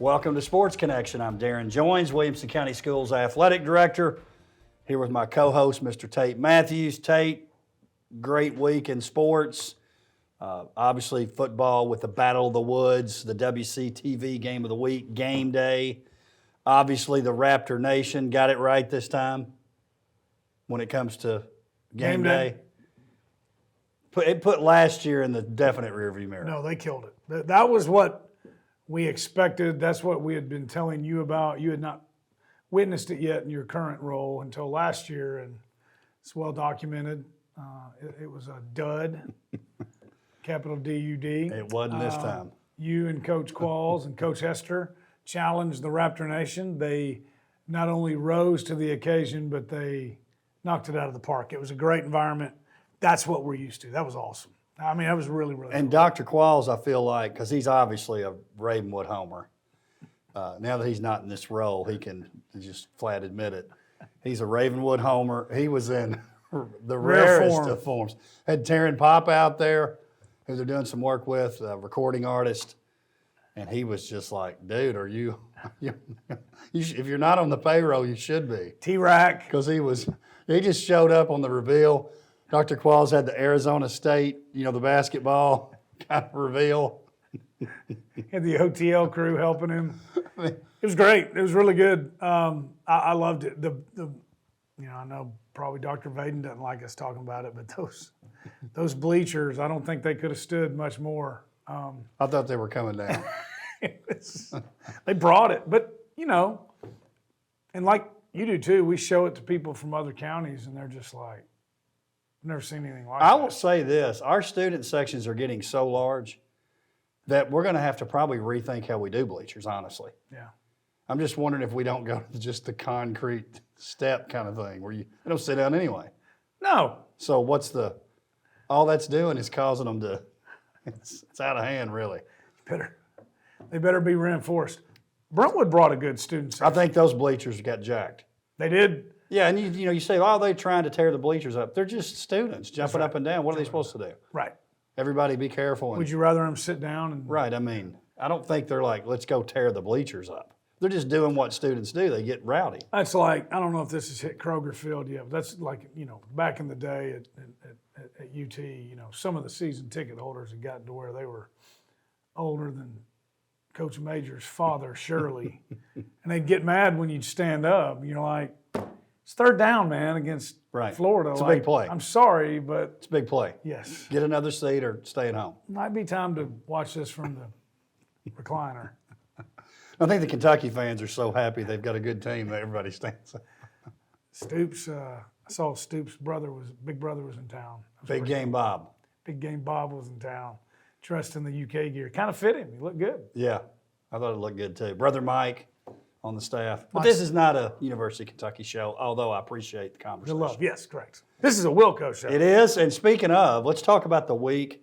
Welcome to Sports Connection. I'm Darrin Joins, Williamson County Schools Athletic Director, here with my co-host, Mr. Tate Mathews. Tate, great week in sports. Obviously, football with the Battle of the Woods, the WCTV Game of the Week, game day. Obviously, the Raptor Nation got it right this time when it comes to game day. It put last year in the definite rearview mirror. No, they killed it. That was what we expected. That's what we had been telling you about. You had not witnessed it yet in your current role until last year, and it's well documented. It was a dud, capital D-U-D. It wasn't this time. You and Coach Qualls and Coach Hester challenged the Raptor Nation. They not only rose to the occasion, but they knocked it out of the park. It was a great environment. That's what we're used to. That was awesome. I mean, that was really, really And cool. Dr. Qualls, I feel like, because he's obviously a Ravenwood homer. Now that he's not in this role, he can just flat admit it. He's a Ravenwood homer. He was in the rarest of forms. Had Taryn Pop out there, who they're doing some work with, a recording artist, and he was just like, dude, are you if you're not on the payroll, you should be. T-Rack. Because he just showed up on the reveal. Dr. Qualls had the Arizona State, the basketball kind of reveal. Had the OTL crew helping him. It was great. It was really good. I loved it. I know probably Dr. Vaden doesn't like us talking about it, but those bleachers, I don't think they could have stood much more. I thought they were coming down. They brought it, but and like you do too, we show it to people from other counties, and they're just like, I've never seen anything like that. I will say this, our student sections are getting so large that we're going to have to probably rethink how we do bleachers, honestly. Yeah. I'm just wondering if we don't go to just the concrete step kind of thing where they don't sit down anyway. No. So all that's doing is causing them to, it's out of hand really. They better be reinforced. Brentwood brought a good student section. I think those bleachers got jacked. They did. Yeah, and you say, they're trying to tear the bleachers up. They're just students jumping up and down. What are they supposed to do? Right. Everybody be careful. Would you rather them sit down? Right. I mean, I don't think they're like, let's go tear the bleachers up. They're just doing what students do. They get rowdy. That's like, I don't know if this has hit Kroger Field yet, but that's like, back in the day at UT, some of the season ticket holders had gotten to where they were older than Coach Major's father, Shirley. And they'd get mad when you'd stand up. You're like, it's third down, man, against Florida. It's a big play. I'm sorry, but it's a big play. Yes. Get another seat or stay at home. Might be time to watch this from the recliner. I think the Kentucky fans are so happy they've got a good team that everybody stands up. Stoops, I saw Stoops' big brother was in town. Big Game Bob. Big Game Bob was in town, dressed in the UK gear. Kind of fit him. He looked good. Yeah, I thought it looked good too. Brother Mike on the staff. But this is not a University of Kentucky show, although I appreciate the conversation. The love, yes, correct. This is a Wilco show. It is, and speaking of, let's talk about the week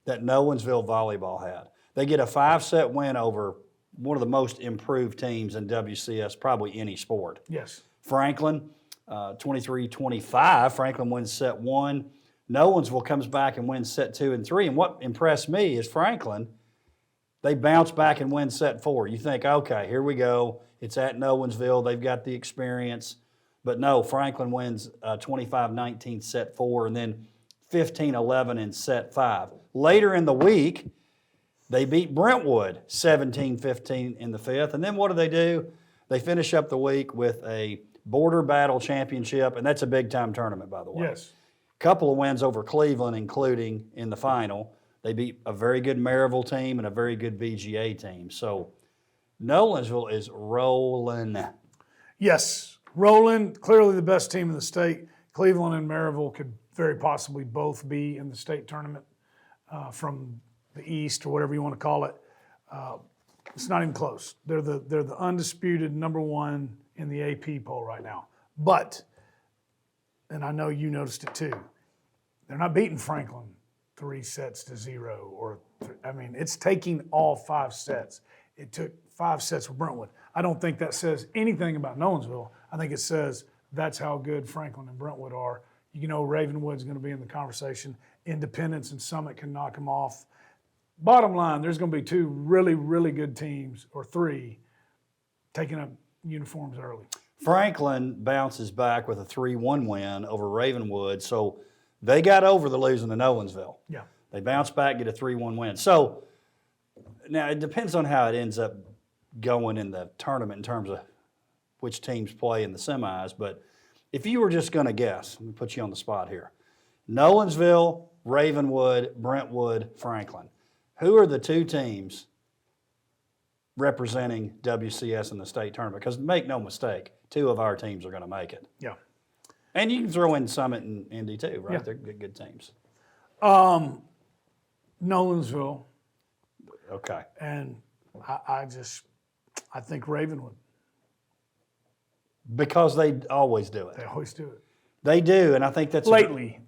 that Nolensville Volleyball had. They get a 5-set win over one of the most improved teams in WCS, probably any sport. Yes. Franklin, 23-25. Franklin wins set 1. Nolensville comes back and wins set 2 and 3. And what impressed me is Franklin, they bounce back and win set 4. You think, okay, here we go. It's at Nolensville. They've got the experience. But no, Franklin wins 25-19 set 4 and then 15-11 in set 5. Later in the week, they beat Brentwood 17-15 in the 5th. And then what do? They finish up the week with a Border Battle Championship, and that's a big-time tournament, by the way. Yes. Couple of wins over Cleveland, including in the final. They beat a very good Maryville team and a very good VGA team. So Nolensville is rolling. Yes, rolling. Clearly the best team in the state. Cleveland and Maryville could very possibly both be in the state tournament from the East or whatever you want to call it. It's not even close. They're the undisputed number 1 in the AP poll right now. But, and I know you noticed it too, they're not beating Franklin 3-0. It's taking all 5 sets. It took 5 sets with Brentwood. I don't think that says anything about Nolensville. I think it says that's how good Franklin and Brentwood are. Ravenwood's going to be in the conversation. Independence and Summit can knock them off. Bottom line, there's going to be 2 really, really good teams, or 3, taking up uniforms early. Franklin bounces back with a 3-1 win over Ravenwood, so they got over the losing to Nolensville. Yeah. They bounce back, get a 3-1 win. So now it depends on how it ends up going in the tournament in terms of which teams play in the semis. But if you were just going to guess, let me put you on the spot here. Nolensville, Ravenwood, Brentwood, Franklin. Who are the two teams representing WCS in the state tournament? Because make no mistake, two of our teams are going to make it. Yeah. And you can throw in Summit and Indy too, right? Yeah. They're good teams. Nolensville, Okay. and I think Ravenwood. Because they always do it. They always do it. They do, and I think that's Lately,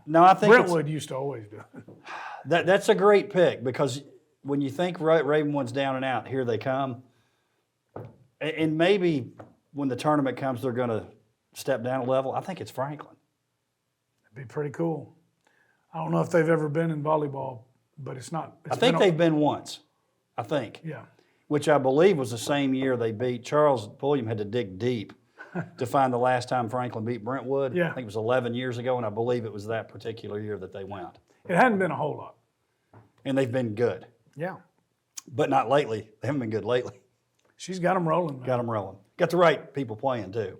No, I think Brentwood used to always do it. that's a great pick because when you think Ravenwood's down and out, here they come. And maybe when the tournament comes, they're going to step down a level. I think it's Franklin. It'd be pretty cool. I don't know if they've ever been in volleyball, but it's not. I think they've been once. I think. Yeah. Which I believe was the same year they beat Charles Pulliam had to dig deep to find the last time Franklin beat Brentwood. Yeah. I think it was 11 years ago, and I believe it was that particular year that they went. It hadn't been a whole lot. And they've been good, Yeah. but not lately. They haven't been good lately. She's got them rolling, man. Got them rolling. Got the right people playing too.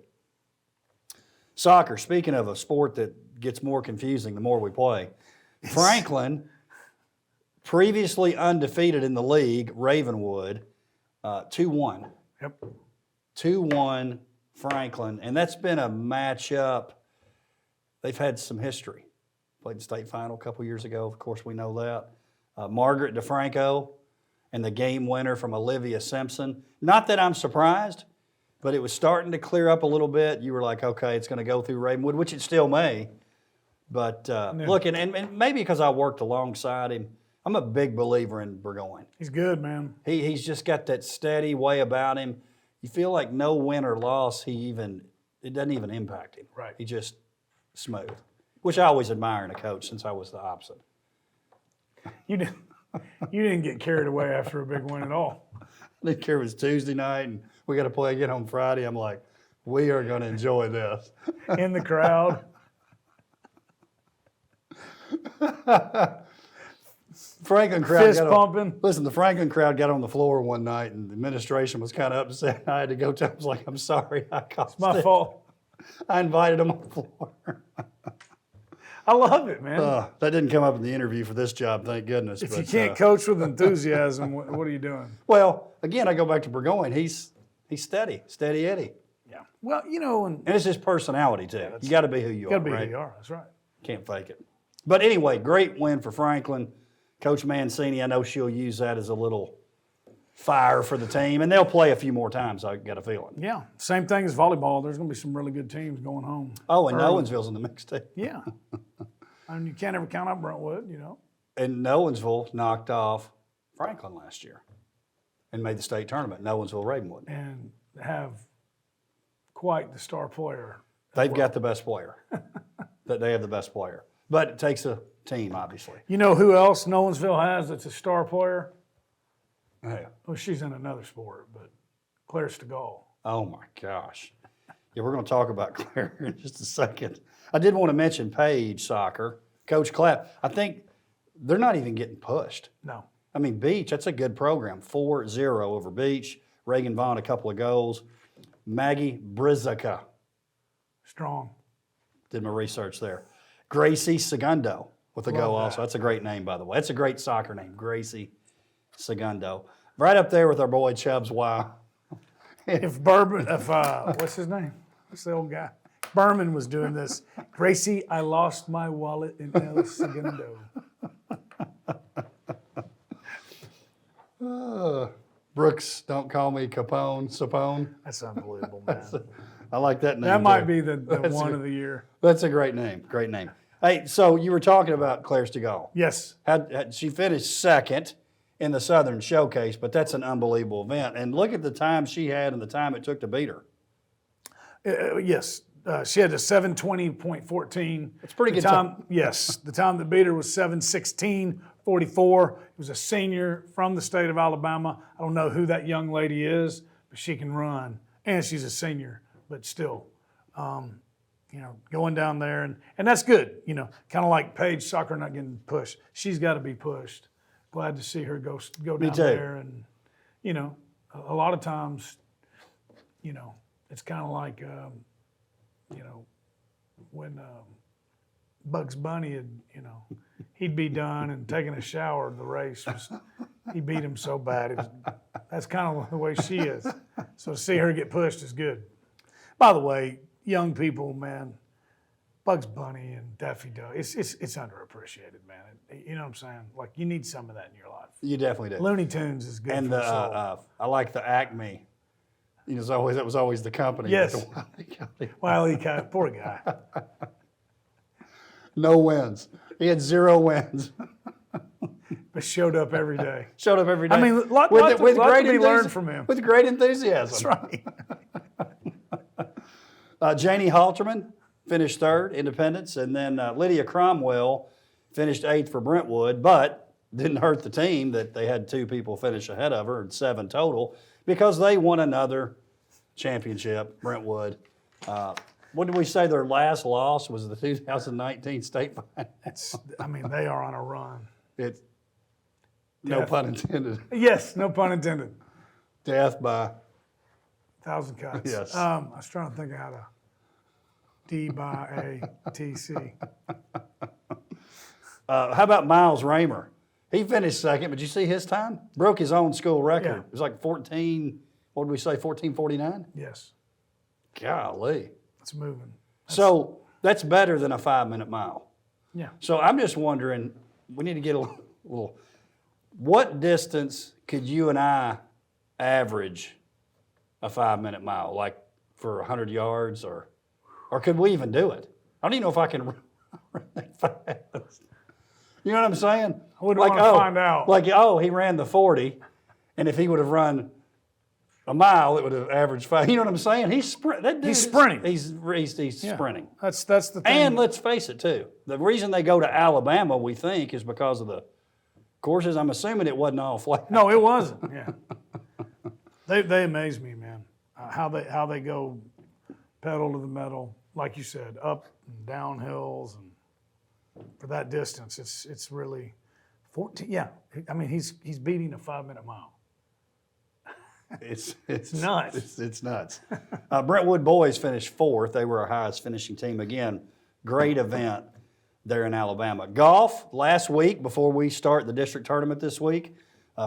Soccer, speaking of a sport that gets more confusing the more we play, Franklin, previously undefeated in the league, Ravenwood, 2-1. Yep. 2-1 Franklin, and that's been a matchup. They've had some history. Played the state final a couple years ago, of course we know that. Margaret DeFranco and the game winner from Olivia Simpson. Not that I'm surprised, but it was starting to clear up a little bit. You were like, okay, it's going to go through Ravenwood, which it still may. But look, and maybe because I worked alongside him, I'm a big believer in Burgoyne. He's good, man. He's just got that steady way about him. You feel like no win or loss, it doesn't even impact him. Right. He just smooth, which I always admire in a coach since I was the opposite. You didn't get carried away after a big win at all. I didn't care if it was Tuesday night and we got to play again on Friday. I'm like, we are going to enjoy this. In the crowd. Franklin crowd Fist pumping. Listen, the Franklin crowd got on the floor one night and the administration was kind of upset. I had to go tell them, I was like, I'm sorry, I caused It's my it. fault. I invited them on the floor. I love it, man. That didn't come up in the interview for this job, thank goodness. If you can't coach with enthusiasm, what are you doing? Well, again, I go back to Burgoyne. He's steady Eddie. Yeah. Well, And it's his personality, too. You got to be who you got are, to be right? who you are. That's right. Can't fake it. But anyway, great win for Franklin. Coach Mancini, I know she'll use that as a little fire for the team, and they'll play a few more times, I got a feeling. Yeah. Same thing as volleyball. There's going to be some really good teams going home. Oh, and Nolensville's in the mix, too. Yeah. You can't ever count out Brentwood, And Nolensville knocked off Franklin last year and made the state tournament, Nolensville Ravenwood. And have quite the star player. They've got the best player. They have the best player. But it takes a team, obviously. You know who else Nolensville has that's a star player? Yeah. Well, she's in another sport, but Claire Stegall. Oh, my gosh. Yeah, we're going to talk about Claire in just a second. I did want to mention Page soccer. Coach Clapp, I think they're not even getting pushed. No. I mean, Beach, that's a good program. 4-0 over Beach. Reagan Vaughn, a couple of goals. Maggie Brizica. Strong. Did my research there. Gracie Segundo with a Love go that. also. That's a great name, by the way. That's a great soccer name, Gracie Segundo. Right up there with our boy Chubbs Wow. If what's his name? What's the old guy? Berman was doing this. Gracie, I lost my wallet in El Segundo. Brooks, don't call me Sapone. That's unbelievable, man. I like that name. That might too. be the one of the year. That's a great name. Great name. Hey, so you were talking about Claire Stegall. Yes. She finished second in the Southern Showcase, but that's an unbelievable event. And look at the time she had and the time it took to beat her. Yes. She had a 7:20.14. It's pretty good time. Yes. The time that beat her was 7:16.44. It was a senior from the state of Alabama. I don't know who that young lady is, but she can run, and she's a senior, but still, going down there, and that's good, kind of like Paige soccer not getting pushed. She's got to be pushed. Glad to see her go down there, and, a lot of times, it's kind of like, when Bugs Bunny had, he'd be done and taking a shower. The race was, he beat him so bad. That's kind of the way she is. So to see her get pushed is good. By the way, young people, man, Bugs Bunny and Daffy Duck, it's underappreciated, man. You know what I'm saying? Like, you need some of that in your life. You definitely do. Looney Tunes is good. And for the soul. I like the Acme. That was always the company. Yes. Well, poor guy. No wins. He had 0 wins. But showed up every day. Showed up every day. I mean, lot to be learned from him. With great enthusiasm. That's right. Janie Halterman finished 3rd, Independence, and then Lydia Cromwell finished 8th for Brentwood, but didn't hurt the team that they had 2 people finish ahead of her and 7 total because they won another championship, Brentwood. What did we say their last loss was the 2019 state finals? They are on a run. No pun intended. Yes, no pun intended. Death by 1,000 cuts. Yes. I was trying to think of how to D by A T C. How about Miles Raymer? He finished 2nd, but you see his time? Broke his own school record. Yeah. It was like 1449? Yes. Golly. It's moving. So that's better than a 5-minute mile. Yeah. So I'm just wondering, we need to get a little, what distance could you and I average a 5-minute mile, like for 100 yards, or could we even do it? I don't even know if I can run that fast. You know what I'm saying? I would want to find out. Like, he ran the 40, and if he would have run a mile, it would have averaged 5. You know what I'm saying? He's sprinting. He's sprinting. He's sprinting. That's the thing. And let's face it, too. The reason they go to Alabama, we think, is because of the courses. I'm assuming it wasn't all flat. No, it wasn't. Yeah. They amaze me, man. How they go pedal to the metal, like you said, up and down hills, and for that distance, it's really 14. Yeah, he's beating a 5-minute mile. It's nuts. It's nuts. Brentwood boys finished 4th. They were our highest finishing team again. Great event there in Alabama. Golf last week before we start the district tournament this week.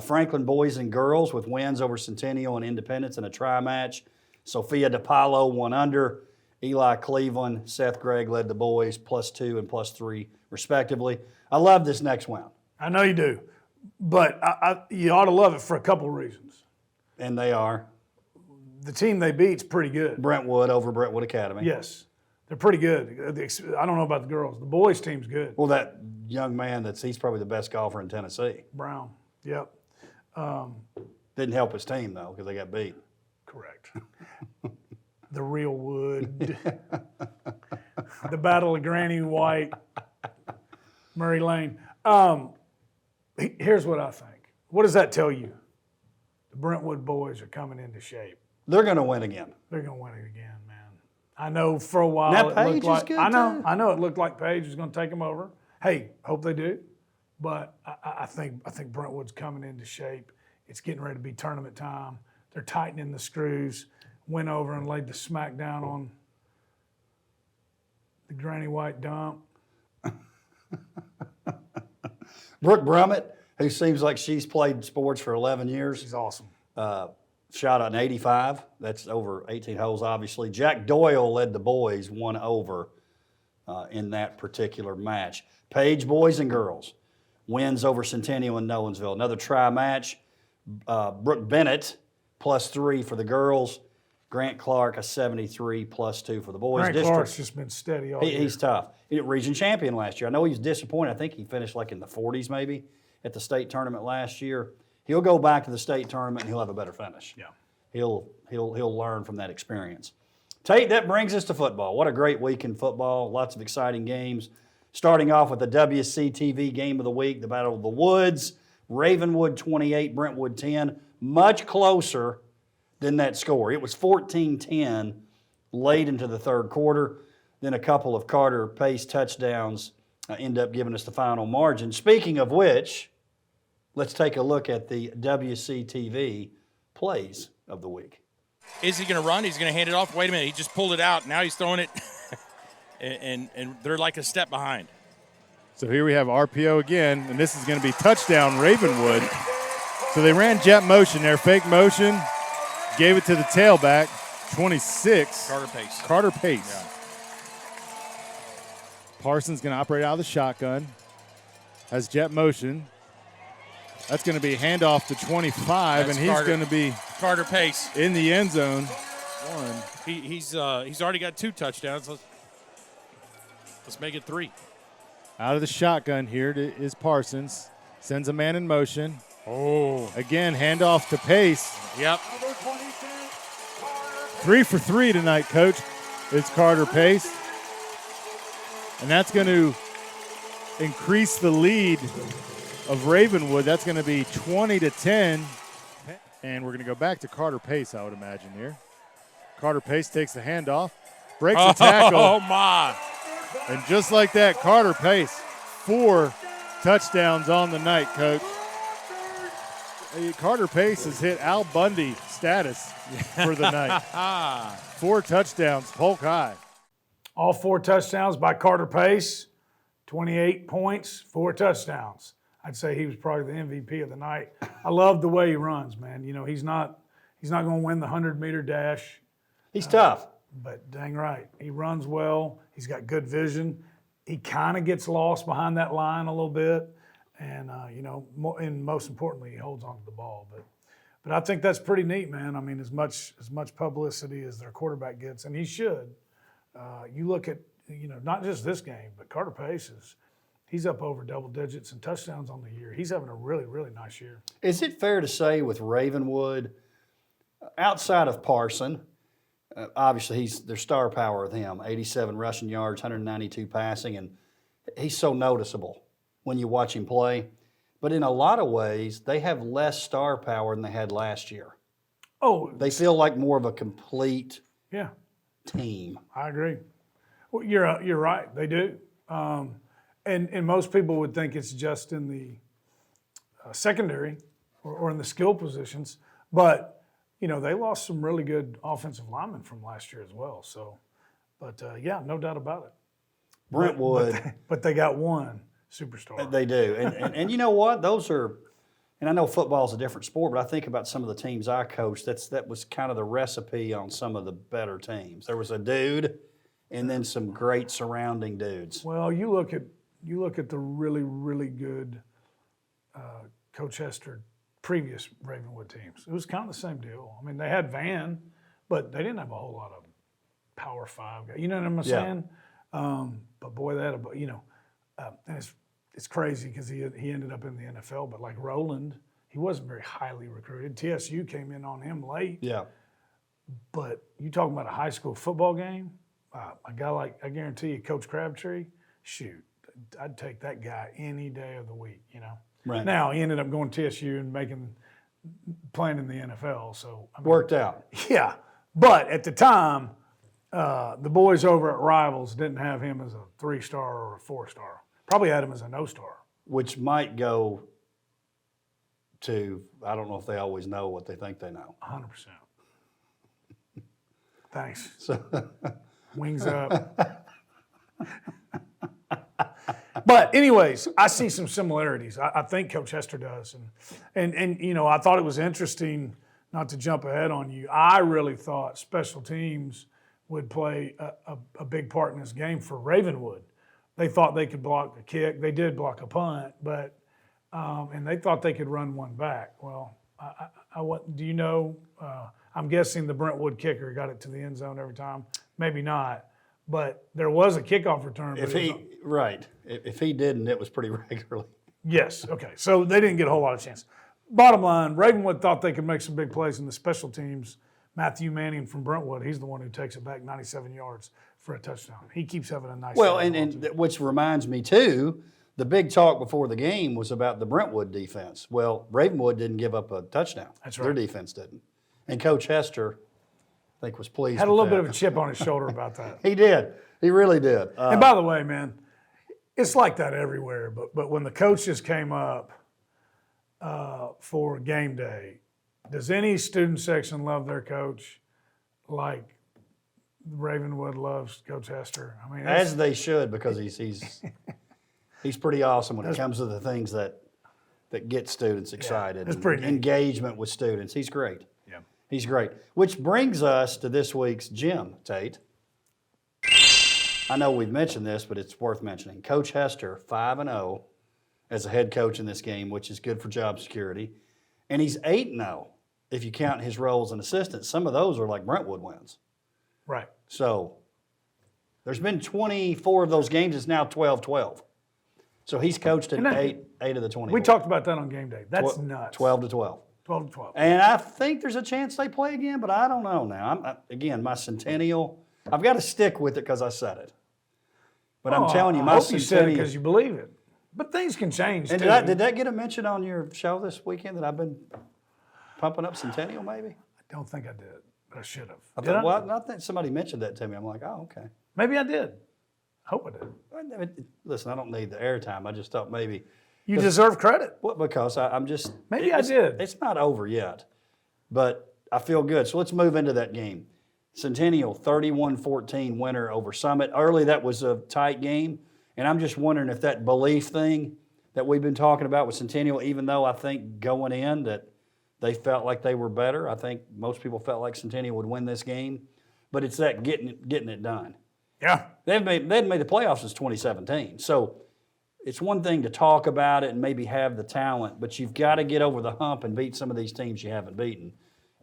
Franklin boys and girls with wins over Centennial and Independence in a tri-match. Sophia DePaulo won under. Eli Cleveland, Seth Gregg led the boys +2 and +3 respectively. I love this next round. I know you do, but you ought to love it for a couple of reasons. And they are? The team they beat's pretty good. Brentwood over Brentwood Academy. Yes, they're pretty good. I don't know about the girls. The boys' team's good. Well, that young man, he's probably the best golfer in Tennessee. Brown, yep. Didn't help his team, though, because they got beat. Correct. The real wood. The Battle of Granny White. Murray Lane. Here's what I think. What does that tell you? The Brentwood boys are coming into shape. They're going to win again. They're going to win it again, man. I know for a while now it Paige looked like is good I too. know it looked like Paige was going to take them over. Hey, hope they do. But I think Brentwood's coming into shape. It's getting ready to be tournament time. They're tightening the screws. Went over and laid the smack down on the Granny White dump. Brooke Brummett, who seems like she's played sports for 11 years. She's awesome. Shot an 85. That's over 18 holes, obviously. Jack Doyle led the boys, 1 over in that particular match. Paige boys and girls wins over Centennial and Nolensville. Another tri-match. Brooke Bennett, +3 for the girls. Grant Clark, a 73, +2 for the boys. Grant Clark's just been steady all year. He's tough. He was region champion last year. I know he was disappointed. I think he finished like in the 40s maybe at the state tournament last year. He'll go back to the state tournament and he'll have a better finish. Yeah. He'll learn from that experience. Tate, that brings us to football. What a great week in football. Lots of exciting games. Starting off with the WCTV game of the week, the Battle of the Woods. Ravenwood 28, Brentwood 10. Much closer than that score. It was 14-10 late into the third quarter. Then a couple of Carter Pace touchdowns end up giving us the final margin. Speaking of which, let's take a look at the WCTV plays of the week. Is he going to run? He's going to hand it off. Wait a minute. He just pulled it out. Now he's throwing it, and they're like a step behind. So here we have RPO again, and this is going to be touchdown Ravenwood. So they ran jet motion there, fake motion, gave it to the tailback, 26. Carter Pace. Carter Pace. Yeah. Parsons going to operate out of the shotgun. Has jet motion. That's going to be handoff to 25, That's and he's going to be Carter Pace in the end zone. He's already got 2 touchdowns. Let's make it 3. Out of the shotgun here is Parsons. Sends a man in motion. Oh. Again, handoff to Pace. Yep. 3 for 3 tonight, Coach. It's Carter Pace. And that's going to increase the lead of Ravenwood. That's going to be 20-10. And we're going to go back to Carter Pace, I would imagine here. Carter Pace takes the handoff, breaks a tackle. Oh, my. And just like that, Carter Pace, 4 touchdowns on the night, Coach. Carter Pace has hit Al Bundy status for the night. 4 touchdowns, Polk High. All 4 touchdowns by Carter Pace, 28 points, 4 touchdowns. I'd say he was probably the MVP of the night. I love the way he runs, man. You know, he's not going to win the 100-meter dash. He's tough. But dang right, he runs well. He's got good vision. He kind of gets lost behind that line a little bit. And, and most importantly, he holds on to the ball. But I think that's pretty neat, man. I mean, as much publicity as their quarterback gets, and he should. You look at, not just this game, but Carter Pace he's up over double digits and touchdowns on the year. He's having a really, really nice year. Is it fair to say with Ravenwood, outside of Parson, obviously their star power with him, 87 rushing yards, 192 passing, and he's so noticeable when you watch him play. But in a lot of ways, they have less star power than they had last year. Oh, They feel like more of a complete yeah, team. I agree. Well, you're right. They do. And most people would think it's just in the secondary or in the skill positions. But, they lost some really good offensive linemen from last year as well. So, but yeah, no doubt about it. Brentwood. But they got one superstar. They do. And you know what? Those are, and I know football's a different sport, but I think about some of the teams I coached, that was kind of the recipe on some of the better teams. There was a dude and then some great surrounding dudes. Well, you look at the really, really good Coach Hester previous Ravenwood teams. It was kind of the same deal. I mean, they had Van, but they didn't have a whole lot of Power 5 guys. You know what I'm saying? But boy, that and it's crazy because he ended up in the NFL. But like Roland, he wasn't very highly recruited. TSU came in on him late. Yeah. But you talking about a high school football game? A guy like, I guarantee you, Coach Crabtree, shoot, I'd take that guy any day of the week, Right. Now, he ended up going to TSU and playing in the NFL. So Worked out. Yeah. But at the time, the boys over at Rivals didn't have him as a 3-star or a 4-star. Probably had him as a no-star. Which might go to, I don't know if they always know what they think they know. 100%. Thanks. So, Wings up. But anyways, I see some similarities. I think Coach Hester does. And I thought it was interesting, not to jump ahead on you, I really thought special teams would play a big part in this game for Ravenwood. They thought they could block a kick. They did block a punt, but and they thought they could run one back. Well, do you know? I'm guessing the Brentwood kicker got it to the end zone every time. Maybe not, but there was a kickoff return. if he didn't, it was pretty regularly. Yes. Okay. So they didn't get a whole lot of chance. Bottom line, Ravenwood thought they could make some big plays in the special teams. Matthew Manning from Brentwood, he's the one who takes it back 97 yards for a touchdown. He keeps having a nice. Well, and which reminds me too, the big talk before the game was about the Brentwood defense. Well, Ravenwood didn't give up a touchdown. That's right. Their defense didn't. And Coach Hester, I think, was pleased Had a with little bit that. of a chip on his shoulder about that. He did. He really did. And by the way, man, it's like that everywhere. But when the coaches came up for game day, does any student section love their coach like Ravenwood loves Coach Hester? I mean, as they should, because he's pretty awesome when it comes to the things that get students excited. that's and pretty neat. engagement with students. He's great. yeah. He's great. Which brings us to this week's gym, Tate. I know we've mentioned this, but it's worth mentioning. Coach Hester, 5-0 as a head coach in this game, which is good for job security. And he's 8-0 if you count his role as an assistant. Some of those are like Brentwood wins. Right. So there's been 24 of those games. It's now 12-12. So he's coached in eight of the 24. We talked about that on game day. That's nuts. 12-12. 12-12. And I think there's a chance they play again, but I don't know now. Again, my Centennial, I've got to stick with it because I said it. But I'm telling you, I my hope you said it Centennial. because you believe it. But things can change, And too. did that get a mention on your show this weekend that I've been pumping up Centennial, maybe? I don't think I did. But I should have. I Did I? thought, well, I think somebody mentioned that to me. I'm like, oh, okay. Maybe I did. I hope I did. Listen, I don't need the airtime. I just thought maybe. You deserve credit. Well, because I'm just. Maybe I it's- did. It's not over yet, but I feel good. So let's move into that game. Centennial 31-14 winner over Summit. Early, that was a tight game, and I'm just wondering if that belief thing that we've been talking about with Centennial, even though I think going in that they felt like they were better. I think most people felt like Centennial would win this game, but it's that getting it done. Yeah. They hadn't made the playoffs since 2017. So it's one thing to talk about it and maybe have the talent, but you've got to get over the hump and beat some of these teams you haven't beaten.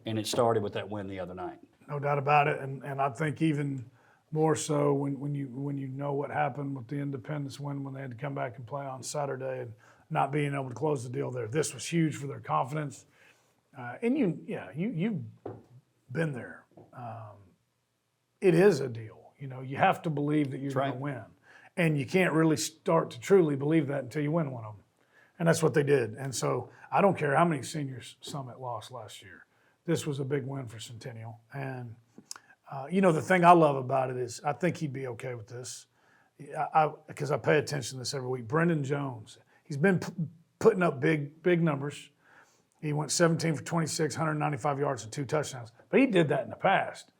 And it started with that win the other night. No doubt about it. And I think even more so when you know what happened with the Independence win when they had to come back and play on Saturday and not being able to close the deal there. This was huge for their confidence. And you've been there. It is a deal. You know, you have to believe that you're going to win. And you can't really start to truly believe that until you win one of them. And that's what they did. And so I don't care how many seniors Summit lost last year. This was a big win for Centennial. And, the thing I love about it is I think he'd be okay with this because I pay attention to this every week. Brendan Jones, he's been putting up big numbers. He went 17 for 26, 195 yards and 2 touchdowns. But he did that in the past.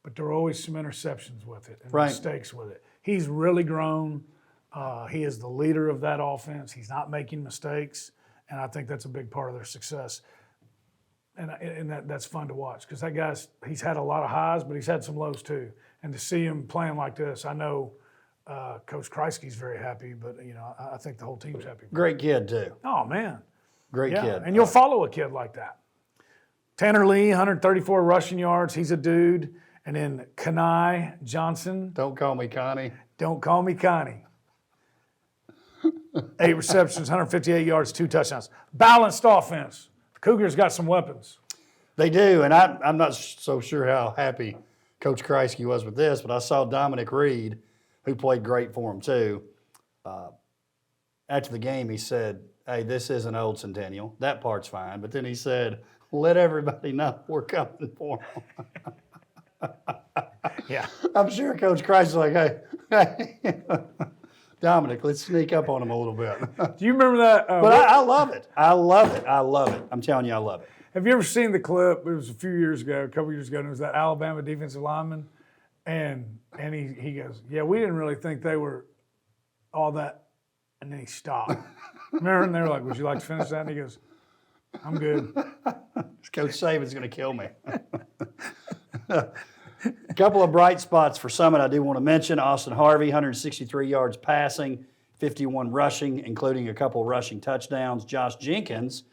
But there were always some interceptions with it and mistakes with it. He's really grown. He is the leader of that offense. He's not making mistakes. And I think that's a big part of their success. And that's fun to watch because that guy's he's had a lot of highs, but he's had some lows too. And to see him playing like this, I know Coach Kreisky's very happy, but I think the whole team's happy. Great kid, too. Oh man, Great kid. And you'll follow a kid like that. Tanner Lee, 134 rushing yards. He's a dude. And then Kenai Johnson. Don't call me Connie. Don't call me Connie. 8 receptions, 158 yards, 2 touchdowns. Balanced offense. The Cougars got some weapons. They do, and I'm not so sure how happy Coach Kreisky was with this, but I saw Dominic Reed, who played great for him too. After the game, he said, hey, this isn't old Centennial. That part's fine. But then he said, let everybody know we're coming for them. Yeah. I'm sure Coach Kreisky's like, hey, Dominic, let's sneak up on him a little bit. Do you remember that? But I love it. I love it. I love it. I'm telling you, I love it. Have you ever seen the clip? It was a couple years ago, and it was that Alabama defensive lineman. And he goes, yeah, we didn't really think they were all that. And then he stopped. Remember? And they were like, would you like to finish that? And he goes, I'm good. Coach Saban's going to kill me. A couple of bright spots for Summit I do want to mention. Austin Harvey, 163 yards passing, 51 rushing, including a couple rushing touchdowns. Josh Jenkins,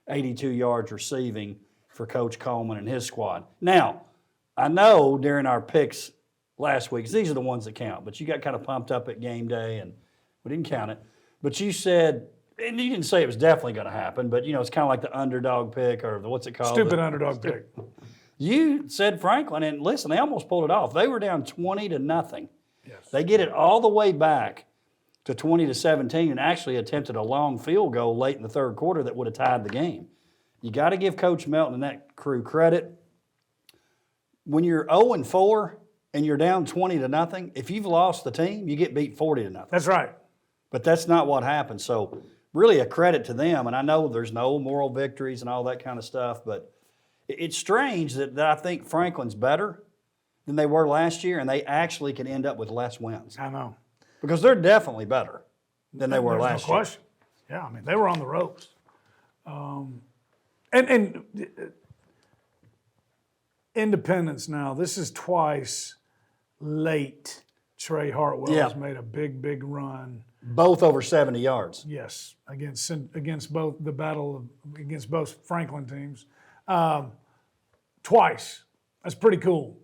82 yards receiving for Coach Coleman and his squad. Now, I know during our picks last week, these are the ones that count, but you got kind of pumped up at game day, and we didn't count it. But you said, and you didn't say it was definitely going to happen, but, it's kind of like the underdog pick or what's it called? Stupid underdog pick. You said Franklin, and listen, they almost pulled it off. They were down 20-0. Yes. They get it all the way back to 20-17 and actually attempted a long field goal late in the third quarter that would have tied the game. You got to give Coach Melton and that crew credit. when you're 0-4 and you're down 20-0, if you've lost the team, you get beat 40-0. That's right. But that's not what happened. So really a credit to them. And I know there's no moral victories and all that kind of stuff, but it's strange that I think Franklin's better than they were last year, and they actually can end up with less wins. I know. Because they're definitely better than they were There's last no year. question. Yeah, I mean, they were on the ropes. And Independence now, this is twice late. Trey Hartwell Yeah. has made a big run. Both over 70 yards. Yes, against both the against both Franklin teams, twice. That's pretty cool.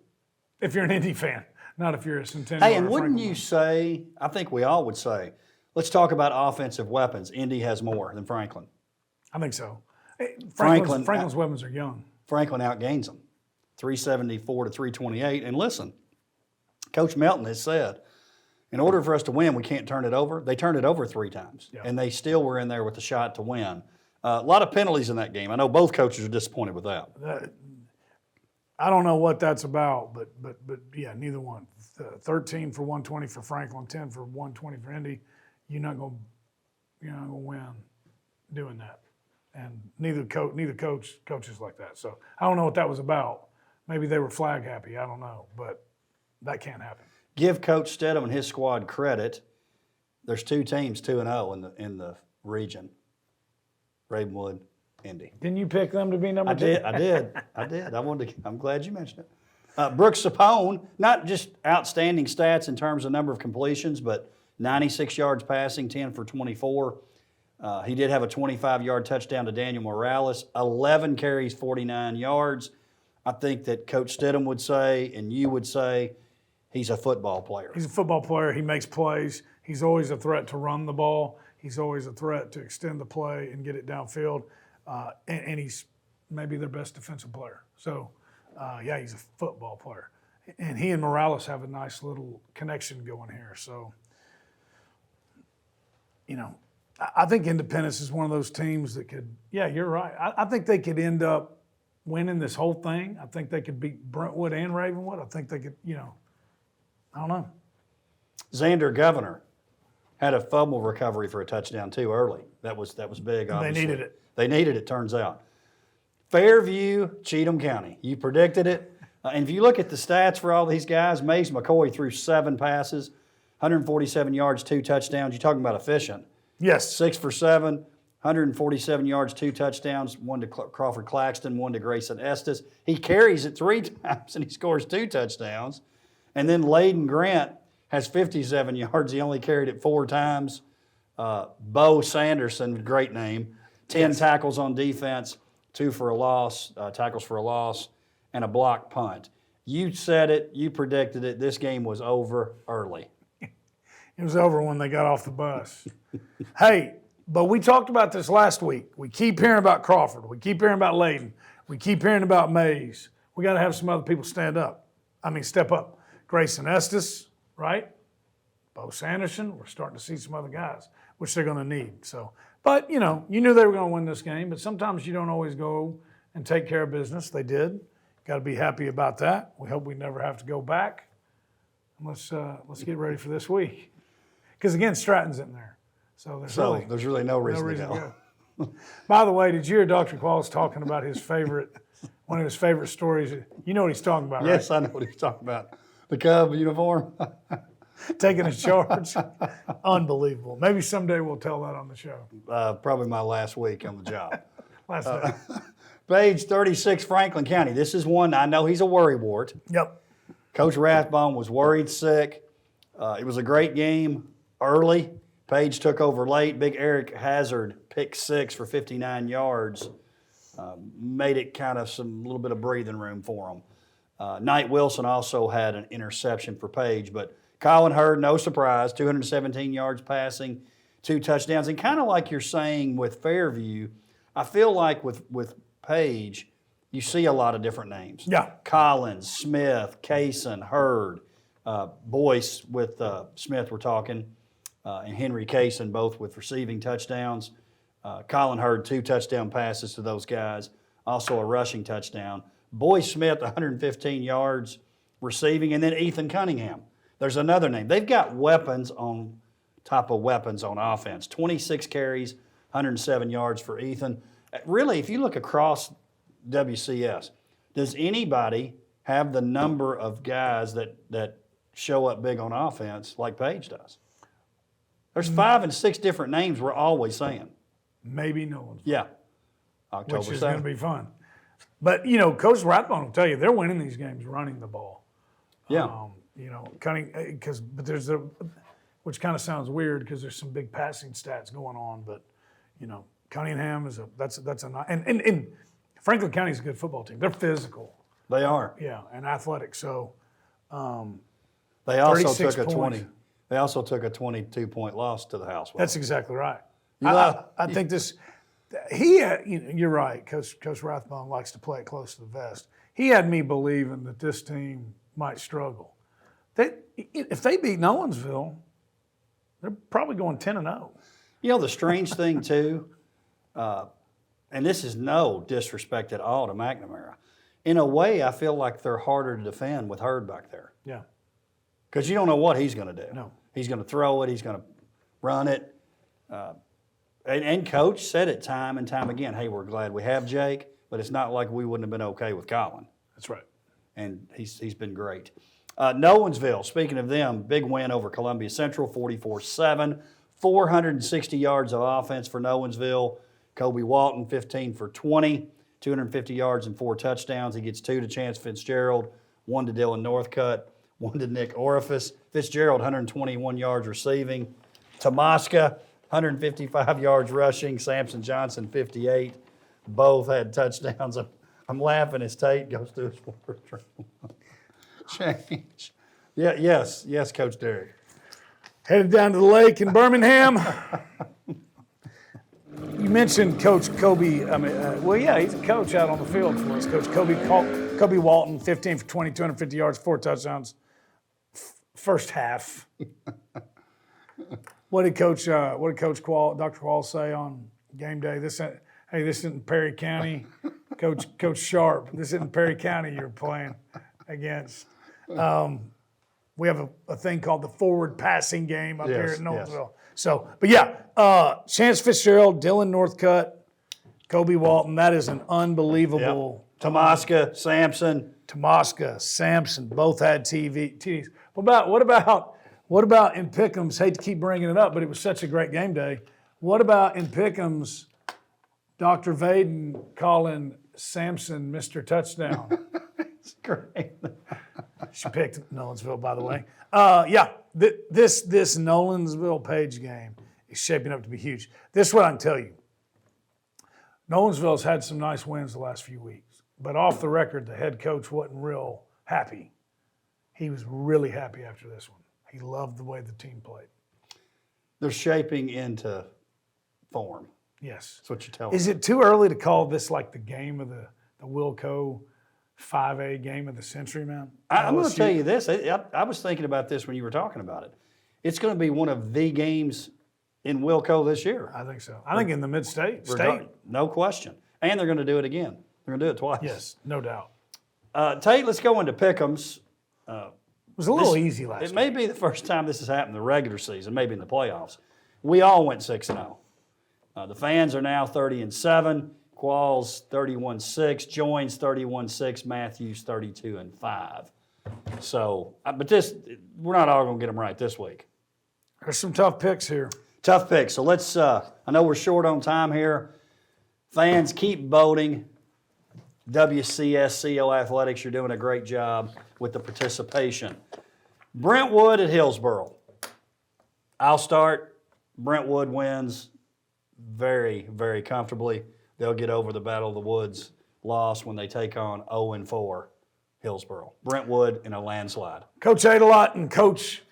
If you're an Indy fan, not if you're a Centennial. Hey, and or a wouldn't Franklin you fan. say, I think we all would say, let's talk about offensive weapons. Indy has more than Franklin. I think so. Franklin- Franklin's weapons are young. Franklin outgains them, 374 to 328. And listen, Coach Melton has said, in order for us to win, we can't turn it over. They turned it over 3 times, Yeah. and they still were in there with a shot to win. A lot of penalties in that game. I know both coaches are disappointed with that. I don't know what that's about, but yeah, neither one. 13 for 120 for Franklin, 10 for 120 for Indy. You're not gonna win doing that. And neither coaches like that. So I don't know what that was about. Maybe they were flag happy. I don't know, but that can't happen. Give Coach Stedham and his squad credit. There's 2 teams 2-0 in the region. Ravenwood, Indy. Didn't you pick them to be number I 2? did. I'm glad you mentioned it. Brooks Sapone, not just outstanding stats in terms of number of completions, but 96 yards passing, 10 for 24. He did have a 25-yard touchdown to Daniel Morales, 11 carries, 49 yards. I think that Coach Stidham would say, and you would say, he's a football player. He's a football player. He makes plays. He's always a threat to run the ball. He's always a threat to extend the play and get it downfield. And he's maybe their best defensive player. So, yeah, he's a football player. And he and Morales have a nice little connection going here. So, I think Independence is one of those teams that could, yeah, you're right. I think they could end up winning this whole thing. I think they could beat Brentwood and Ravenwood. I think they could, I don't know. Xander Governor had a fumble recovery for a touchdown too early. That was big, obviously. They needed it. They needed it, turns out. Fairview, Cheatham County. You predicted it. And if you look at the stats for all these guys, Mays McCoy threw 7 passes, 147 yards, 2 touchdowns. You're talking about efficient. Yes. 6 for 7, 147 yards, 2 touchdowns, 1 to Crawford Claxton, 1 to Grayson Estes. He carries it 3 times and he scores 2 touchdowns. And then Layden Grant has 57 yards. He only carried it 4 times. Bo Sanderson, great name, 10 tackles on defense, 2 for a loss, tackles for a loss, and a blocked punt. You said it. You predicted it. This game was over early. It was over when they got off the bus. Hey, but we talked about this last week. We keep hearing about Crawford. We keep hearing about Layden. We keep hearing about Mays. We got to have some other people step up. Grayson Estes, right? Bo Sanderson. We're starting to see some other guys, which they're going to need. So, but you knew they were going to win this game. But sometimes you don't always go and take care of business. They did. Got to be happy about that. We hope we never have to go back. Let's get ready for this week. Because again, Stratton's in there, so there's really no reason to go. By the way, did you hear Dr. Qualls talking about one of his favorite stories? You know what he's talking about, right? Yes, I know what he's talking about. The Cub uniform. Taking his charge. Unbelievable. Maybe someday we'll tell that on the show. Probably my last week on the job. Last day. Page 36, Franklin County. This is one I know he's a worrywart. Yep. Coach Rathbone was worried sick. It was a great game early. Page took over late. Big Eric Hazard, pick 6 for 59 yards. Made it kind of some little bit of breathing room for him. Knight Wilson also had an interception for Page, but Colin Hurd, no surprise, 217 yards passing, 2 touchdowns. And kind of like you're saying with Fairview, I feel like with Page, you see a lot of different names. Yeah. Collins, Smith, Kaysen, Hurd, Boyce with Smith we're talking, and Henry Kaysen both with receiving touchdowns. Colin Hurd, 2 touchdown passes to those guys, also a rushing touchdown. Boy Smith, 115 yards receiving, and then Ethan Cunningham. There's another name. They've got weapons on top of weapons on offense. 26 carries, 107 yards for Ethan. Really, if you look across WCS, does anybody have the number of guys that show up big on offense like Page does? There's 5 and 6 different names we're always saying. Maybe no one's. Yeah. October Which is 7th. going to be fun. But, Coach Rathbone will tell you, they're winning these games running the ball. Yeah. But there's which kind of sounds weird because there's some big passing stats going on. But, Cunningham that's a nice, and Franklin County's a good football team. They're physical. They are. Yeah, and athletic. So, They also 36 took a 20. points. They also took a 22-point loss to the house. That's exactly right. You love- I think this. You're right. Coach Rathbone likes to play it close to the vest. He had me believing that this team might struggle. If they beat Nolensville, they're probably going 10-0. The strange thing too, and this is no disrespect at all to McNamara. In a way, I feel like they're harder to defend with Hurd back there. Yeah. Because you don't know what he's going to do. No. He's going to throw it. He's going to run it. And Coach said it time and time again, hey, we're glad we have Jake, but it's not like we wouldn't have been okay with Colin. That's right. And he's been great. Nolensville, speaking of them, big win over Columbia Central, 44-7. 460 yards of offense for Nolensville. Kobe Walton, 15 for 20, 250 yards and 4 touchdowns. He gets 2 to Chance Fitzgerald, 1 to Dylan Northcutt, 1 to Nick Orifice. Fitzgerald, 121 yards receiving. Tomaska, 155 yards rushing. Samson Johnson, 58. Both had touchdowns. I'm laughing as Tate goes through his word change. Yeah, yes, Coach Derrick. Headed down to the lake in Birmingham. You mentioned Coach Kobe. He's a coach out on the field for us. Coach Kobe Walton, 15 for 20, 250 yards, 4 touchdowns. First half. What did Coach Dr. Quall say on game day? This isn't Perry County, Coach Sharp. This isn't Perry County you're playing against. We have a thing called the forward passing game up here at Nolensville. So, but Chance Fitzgerald, Dylan Northcutt, Kobe Walton. That is an unbelievable. Yep. Tomaska, Samson, both had TDs. What about in Pickham's? Hate to keep bringing it up, but it was such a great game day. What about in Pickham's? Dr. Vaden calling Samson Mr. Touchdown. It's great. She picked Nolensville, by the way. This Nolensville Page game is shaping up to be huge. This is what I can tell you. Nolensville's had some nice wins the last few weeks, but off the record, the head coach wasn't real happy. He was really happy after this one. He loved the way the team played. They're shaping into form. Yes. That's what you're telling me. Is it too early to call this like the game of the Wilco 5A game of the century, man? I'm going to tell you this. I was thinking about this when you were talking about it. It's going to be one of the games in Wilco this year. I think so. I think in the mid-state. No question. And they're going to do it again. They're going to do it twice. Yes, no doubt. Tate, let's go into Pickham's. It was a little easy last week. It may be the first time this has happened in the regular season, maybe in the playoffs. We all went 6-0. The fans are now 30-7. Qualls 31-6. Joins 31-6. Mathews 32-5. So, but we're not all going to get them right this week. There's some tough picks here. Tough picks. So let's. I know we're short on time here. Fans, keep voting. WCS CO Athletics, you're doing a great job with the participation. Brentwood at Hillsboro. I'll start. Brentwood wins very, very comfortably. They'll get over the Battle of the Woods loss when they take on 0-4 Hillsboro. Brentwood in a landslide. Coach Adelot and Coach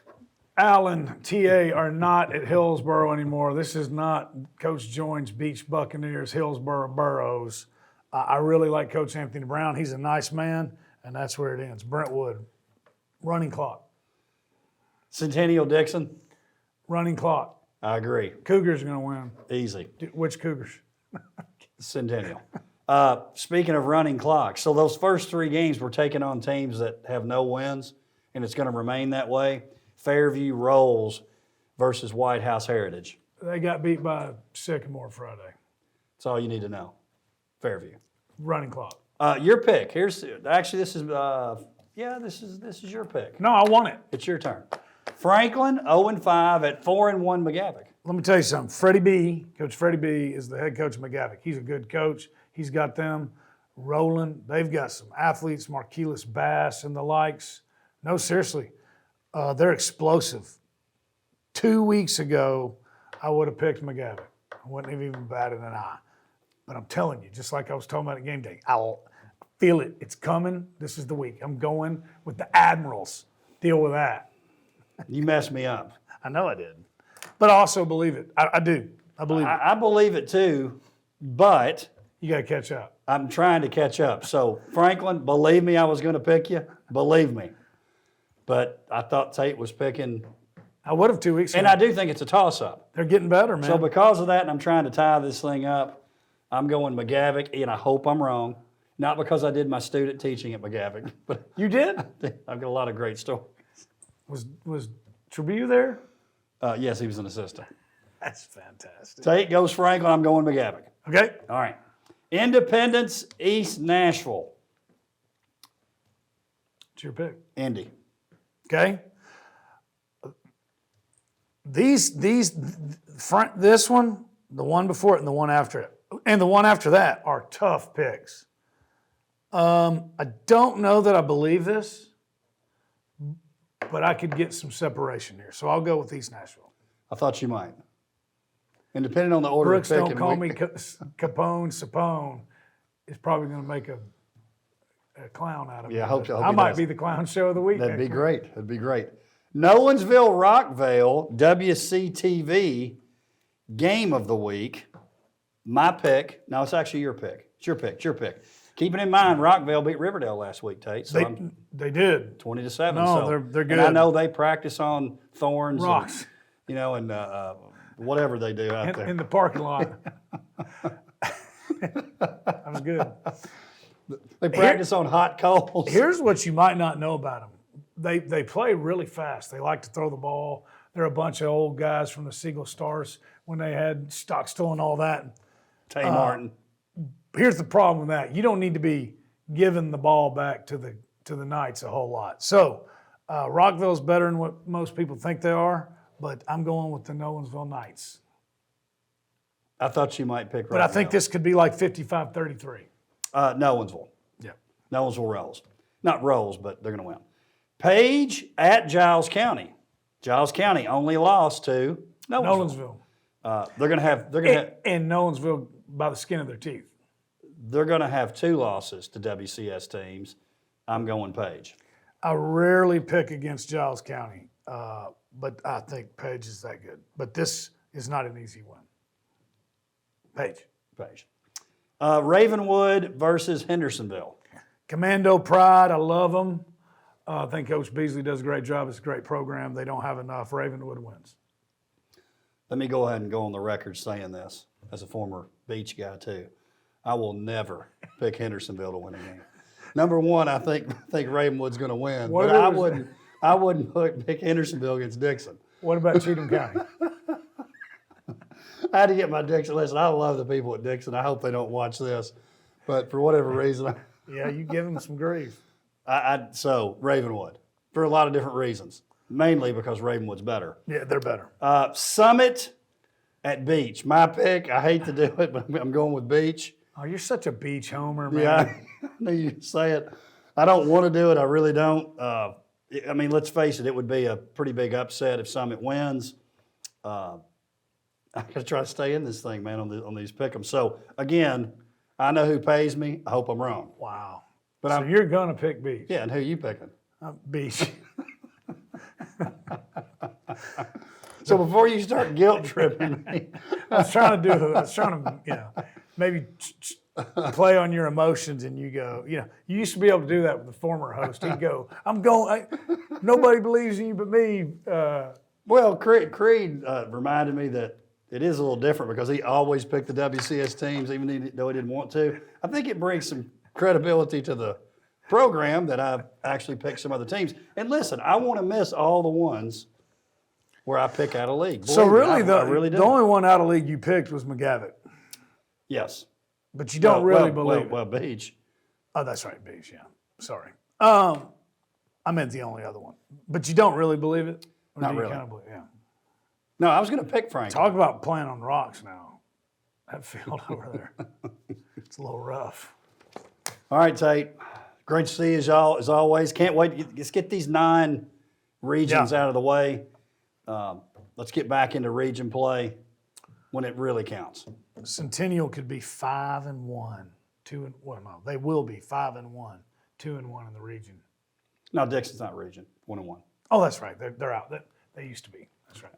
Allen, TA, are not at Hillsboro anymore. This is not Coach Joins Beach Buccaneers, Hillsboro Burrows. I really like Coach Anthony Brown. He's a nice man, and that's where it ends. Brentwood, running clock. Centennial Dixon. Running clock. I agree. Cougars are going to win. Easy. Which Cougars? Centennial. Speaking of running clocks, so those first 3 games we're taking on teams that have no wins, and it's going to remain that way. Fairview Rolls versus White House Heritage. They got beat by Sycamore Friday. That's all you need to know. Fairview. Running clock. Your pick. This is this is your pick. No, I want it. It's your turn. Franklin 0-5 at 4-1 McGavock. Let me tell you something. Freddie B, Coach Freddie B, is the head coach of McGavock. He's a good coach. He's got them rolling. They've got some athletes, Marquelis Bass and the likes. No, seriously, they're explosive. 2 weeks ago, I would have picked McGavock. I wouldn't have even batted an eye. But I'm telling you, just like I was talking about at game day, I'll feel it. It's coming. This is the week. I'm going with the Admirals. Deal with that. You messed me up. I know I did. But I also believe it. I do. I believe it. I believe it too, but You got to catch up. I'm trying to catch up. So, Franklin, believe me, I was going to pick you. Believe me. But I thought Tate was picking, I would have 2 weeks ago. and I do think it's a toss-up. They're getting better, man. So because of that, and I'm trying to tie this thing up, I'm going McGavock, and I hope I'm wrong. Not because I did my student teaching at McGavock, but You did? I've got a lot of great stories. Was Tribune there? Yes, he was an assistant. That's fantastic. Tate goes Franklin, I'm going McGavock. Okay. All right. Independence, East Nashville. It's your pick. Indy. Okay. This one, the one before it, and the one after it, and the one after that are tough picks. I don't know that I believe this, but I could get some separation here. So I'll go with East Nashville. I thought you might. And depending on the order Brooks, of don't picking, call me Capone Sapone, is probably going to make a clown out of me. Yeah, I hope so. I might be the clown show of the week. that'd be great. That'd be great. Nolensville, Rockville, WCTV, game of the week. My pick. No, it's actually your pick. It's your pick. It's your pick. Keeping in mind, Rockville beat Riverdale last week, Tate. So I'm They did. 20-7. No, so, they're good. And I know they practice on thorns, Rocks. and, and whatever they do out there. In the parking lot. That was good. They practice on hot coals. Here's what you might not know about them. They play really fast. They like to throw the ball. They're a bunch of old guys from the Siegel Stars when they had Stockstill and all that. Tay Martin. Here's the problem with that. You don't need to be giving the ball back to the Knights a whole lot. So Rockville's better than what most people think they are, but I'm going with the Nolensville Knights. I thought you might pick But I think this could be like 55-33. Nolensville. Yeah. Nolensville rolls. Not rolls, but they're going to win. Page at Giles County. Giles County only lost to Nolensville. They're going to have And Nolensville by the skin of their teeth. they're going to have 2 losses to WCS teams. I'm going Page. I rarely pick against Giles County, but I think Page is that good. But this is not an easy one. Page. Page. Ravenwood versus Hendersonville. Commando Pride, I love them. I think Coach Beasley does a great job. It's a great program. They don't have enough. Ravenwood wins. Let me go ahead and go on the record saying this as a former beach guy too. I will never pick Hendersonville to win a game. Number one, I think Ravenwood's going to win, What but about- I wouldn't pick Hendersonville against Dixon. What about Cheatham County? I had to get my Dixon. Listen, I love the people at Dixon. I hope they don't watch this, but for whatever reason, Yeah, you give them some grief. so Ravenwood for a lot of different reasons, mainly because Ravenwood's better. Yeah, they're better. Summit at Beach. My pick. I hate to do it, but I'm going with Beach. Oh, you're such a beach homer, man. Yeah, I knew you'd say it. I don't want to do it. I really don't. I mean, let's face it. It would be a pretty big upset if Summit wins. I got to try to stay in this thing, man, on these pick'ems. So again, I know who pays me. I hope I'm wrong. Wow. But So you're going to pick beach. Yeah, and who you picking? Beach. So before you start guilt tripping me, I was trying to, maybe play on your emotions, and you go, you used to be able to do that with the former host. He'd go, nobody believes in you but me. well, Creed reminded me that It is a little different because he always picked the WCS teams, even though he didn't want to. I think it brings some credibility to the program that I've actually picked some other teams. And listen, I want to miss all the ones where I pick out of league. So Believe me, really, I really do. the only one out of league you picked was McGavitt. Yes. But you don't really believe it. Well, Beach. Oh, that's right, Beach, yeah. Sorry. I meant the only other one. But you don't really believe it? Or Not do you really. Kind of believe, yeah. No, I was going to pick Franklin. Talk about playing on rocks now. That field over there. It's a little rough. All right, Tate. Great to see you as always. Can't wait. Let's get these 9 regions out of the way. Let's get back into region play when it really counts. Centennial could be 5-1, 2 and well, no, they will be 5-1, 2-1 in the region. No, Dixon's not region. 1-1. Oh, that's right. They're out. They used to be. That's right.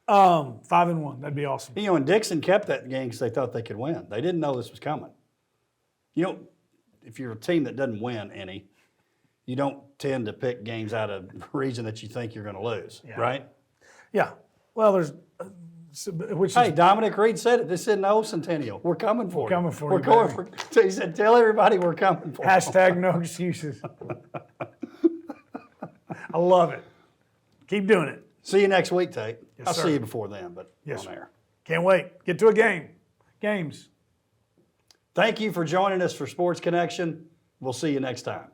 5-1. That'd be awesome. You know, and Dixon kept that game because they thought they could win. They didn't know this was coming. You know, if you're a team that doesn't win any, you don't tend to pick games out of the region that you think you're going to lose, right? Yeah. Well, there's which Hey, is Dominic Reed said it. This isn't no Centennial. We're coming for you. coming for we're you, going baby. for. He said, "Tell everybody we're coming for." hashtag no excuses. I love it. Keep doing it. See you next week, Tate. I'll sir. see you before then, but Yes, on sir. air. Can't wait. Get to a game. Games. Thank you for joining us for Sports Connection. We'll see you next time.